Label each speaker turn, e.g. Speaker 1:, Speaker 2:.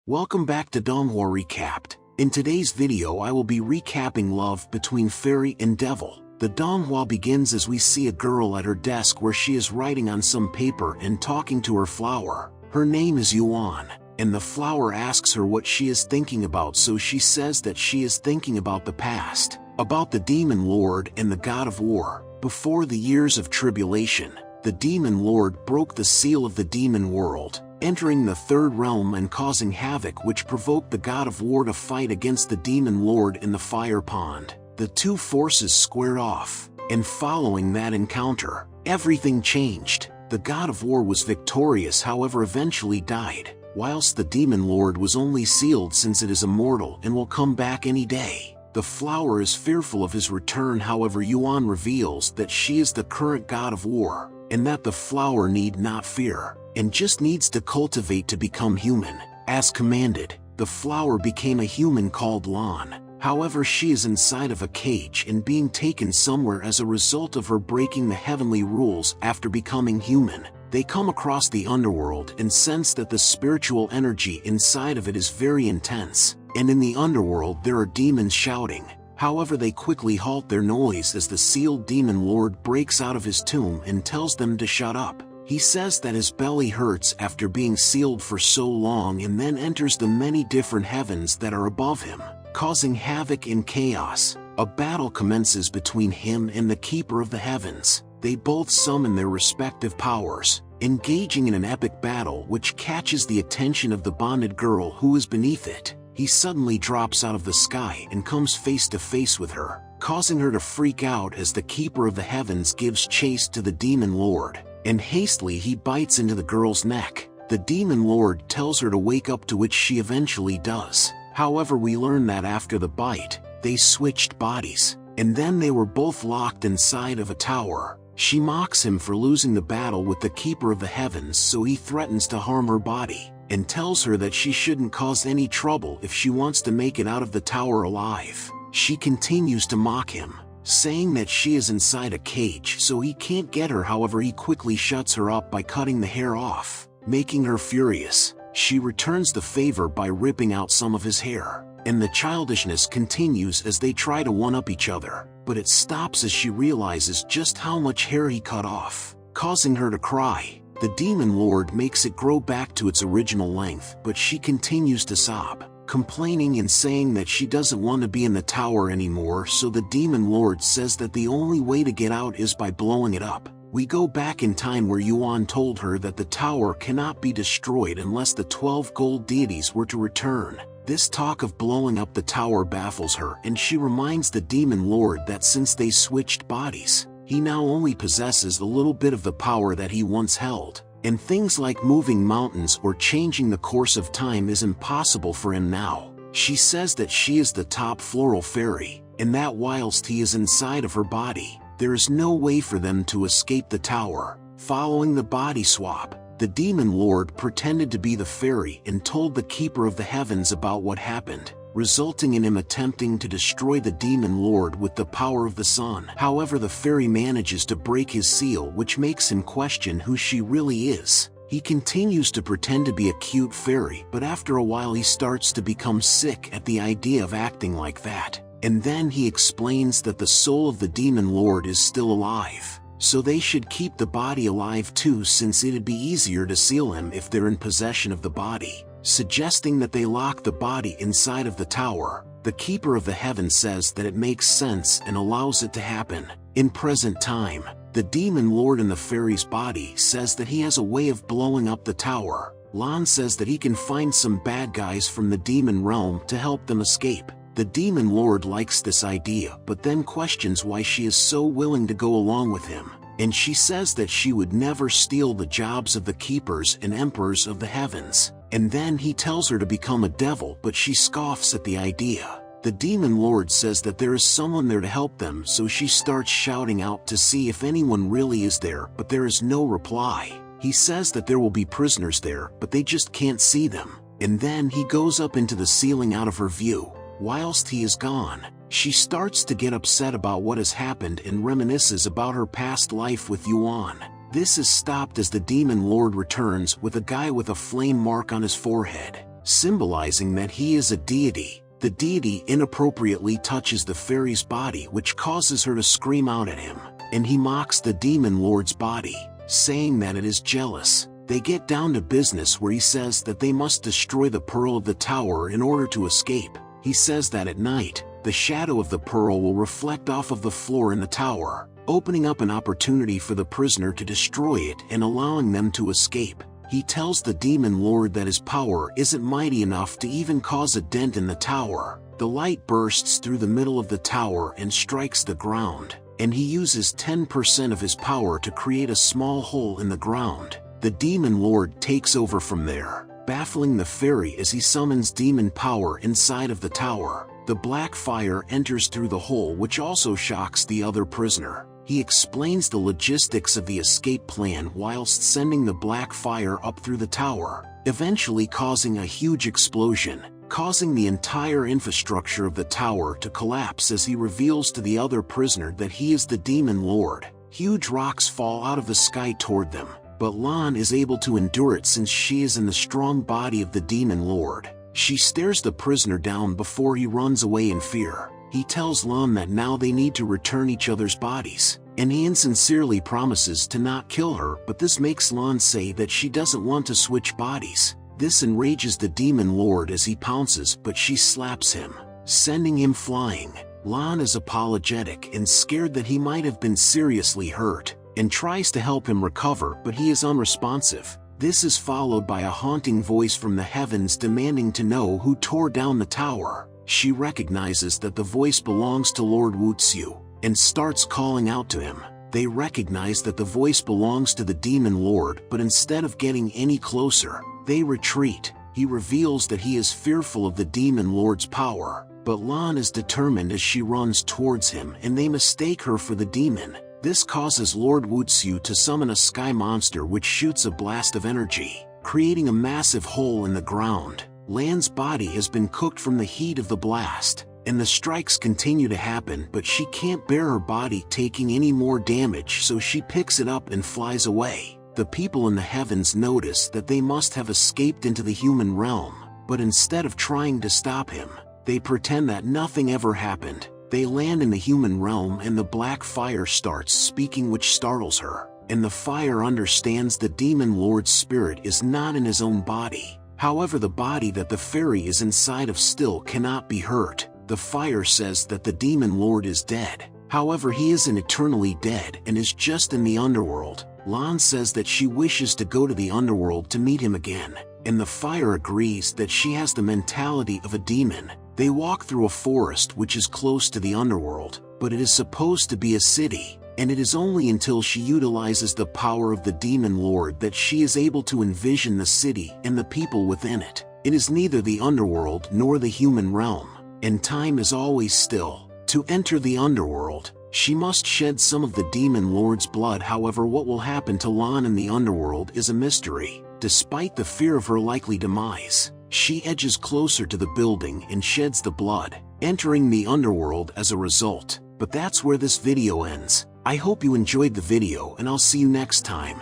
Speaker 1: Welcome back to Donghua Recapped. In today's video I will be recapping love between fairy and devil. The Donghua begins as we see a girl at her desk where she is writing on some paper and talking to her flower. Her name is Yuan, and the flower asks her what she is thinking about, so she says that she is thinking about the past, about the demon lord and the god of war. Before the years of tribulation, the demon lord broke the seal of the demon world, entering the third realm and causing havoc, which provoked the god of war to fight against the demon lord in the fire pond. The two forces squared off, and following that encounter, everything changed. The god of war was victorious, however eventually died, whilst the demon lord was only sealed since it is immortal and will come back any day. The flower is fearful of his return, however Yuan reveals that she is the current god of war, and that the flower need not fear, and just needs to cultivate to become human. As commanded, the flower became a human called Lan. However, she is inside of a cage and being taken somewhere as a result of her breaking the heavenly rules after becoming human. They come across the underworld and sense that the spiritual energy inside of it is very intense, and in the underworld there are demons shouting. However, they quickly halt their noise as the sealed demon lord breaks out of his tomb and tells them to shut up. He says that his belly hurts after being sealed for so long, and then enters the many different heavens that are above him, causing havoc and chaos. A battle commences between him and the Keeper of the Heavens. They both summon their respective powers, engaging in an epic battle which catches the attention of the bonded girl who is beneath it. He suddenly drops out of the sky and comes face to face with her, causing her to freak out as the Keeper of the Heavens gives chase to the demon lord, and hastily he bites into the girl's neck. The demon lord tells her to wake up, to which she eventually does. However, we learn that after the bite, they switched bodies, and then they were both locked inside of a tower. She mocks him for losing the battle with the Keeper of the Heavens, so he threatens to harm her body, and tells her that she shouldn't cause any trouble if she wants to make it out of the tower alive. She continues to mock him, saying that she is inside a cage so he can't get her. However, he quickly shuts her up by cutting the hair off, making her furious. She returns the favor by ripping out some of his hair, and the childishness continues as they try to one-up each other, but it stops as she realizes just how much hair he cut off, causing her to cry. The demon lord makes it grow back to its original length, but she continues to sob, complaining and saying that she doesn't want to be in the tower anymore, so the demon lord says that the only way to get out is by blowing it up. We go back in time where Yuan told her that the tower cannot be destroyed unless the 12 gold deities were to return. This talk of blowing up the tower baffles her, and she reminds the demon lord that since they switched bodies, he now only possesses a little bit of the power that he once held, and things like moving mountains or changing the course of time is impossible for him now. She says that she is the top floral fairy, and that whilst he is inside of her body, there is no way for them to escape the tower. Following the body swap, the demon lord pretended to be the fairy and told the Keeper of the Heavens about what happened, resulting in him attempting to destroy the demon lord with the power of the sun. However, the fairy manages to break his seal, which makes him question who she really is. He continues to pretend to be a cute fairy, but after a while he starts to become sick at the idea of acting like that. And then he explains that the soul of the demon lord is still alive, so they should keep the body alive too, since it'd be easier to seal him if they're in possession of the body, suggesting that they lock the body inside of the tower. The Keeper of the Heavens says that it makes sense and allows it to happen. In present time, the demon lord in the fairy's body says that he has a way of blowing up the tower. Lan says that he can find some bad guys from the demon realm to help them escape. The demon lord likes this idea, but then questions why she is so willing to go along with him, and she says that she would never steal the jobs of the keepers and emperors of the heavens. And then he tells her to become a devil, but she scoffs at the idea. The demon lord says that there is someone there to help them, so she starts shouting out to see if anyone really is there, but there is no reply. He says that there will be prisoners there, but they just can't see them. And then he goes up into the ceiling out of her view. Whilst he is gone, she starts to get upset about what has happened and reminisces about her past life with Yuan. This is stopped as the demon lord returns with a guy with a flame mark on his forehead. symbolizing that he is a deity. The deity inappropriately touches the fairy's body, which causes her to scream out at him, and he mocks the demon lord's body, saying that it is jealous. They get down to business where he says that they must destroy the pearl of the tower in order to escape. He says that at night, the shadow of the pearl will reflect off of the floor in the tower, opening up an opportunity for the prisoner to destroy it and allowing them to escape. He tells the demon lord that his power isn't mighty enough to even cause a dent in the tower. The light bursts through the middle of the tower and strikes the ground, and he uses 10% of his power to create a small hole in the ground. The demon lord takes over from there, baffling the fairy as he summons demon power inside of the tower. The black fire enters through the hole, which also shocks the other prisoner. He explains the logistics of the escape plan whilst sending the black fire up through the tower, eventually causing a huge explosion, causing the entire infrastructure of the tower to collapse as he reveals to the other prisoner that he is the demon lord. Huge rocks fall out of the sky toward them, but Lan is able to endure it since she is in the strong body of the demon lord. She stares the prisoner down before he runs away in fear. He tells Lan that now they need to return each other's bodies, and he insincerely promises to not kill her, but this makes Lan say that she doesn't want to switch bodies. This enrages the demon lord as he pounces, but she slaps him, sending him flying. Lan is apologetic and scared that he might have been seriously hurt, and tries to help him recover, but he is unresponsive. This is followed by a haunting voice from the heavens demanding to know who tore down the tower. She recognizes that the voice belongs to Lord Wuxiu, and starts calling out to him. They recognize that the voice belongs to the demon lord, but instead of getting any closer, they retreat. He reveals that he is fearful of the demon lord's power, but Lan is determined as she runs towards him, and they mistake her for the demon. This causes Lord Wuxiu to summon a sky monster which shoots a blast of energy, creating a massive hole in the ground. Lan's body has been cooked from the heat of the blast, and the strikes continue to happen, but she can't bear her body taking any more damage, so she picks it up and flies away. The people in the heavens notice that they must have escaped into the human realm, but instead of trying to stop him, they pretend that nothing ever happened. They land in the human realm and the black fire starts speaking, which startles her, and the fire understands the demon lord's spirit is not in his own body. However, the body that the fairy is inside of still cannot be hurt. The fire says that the demon lord is dead. However, he isn't eternally dead and is just in the underworld. Lan says that she wishes to go to the underworld to meet him again, and the fire agrees that she has the mentality of a demon. They walk through a forest which is close to the underworld, but it is supposed to be a city, and it is only until she utilizes the power of the demon lord that she is able to envision the city and the people within it. It is neither the underworld nor the human realm, and time is always still. To enter the underworld, she must shed some of the demon lord's blood. However, what will happen to Lan in the underworld is a mystery. Despite the fear of her likely demise, she edges closer to the building and sheds the blood, entering the underworld as a result. But that's where this video ends. I hope you enjoyed the video, and I'll see you next time.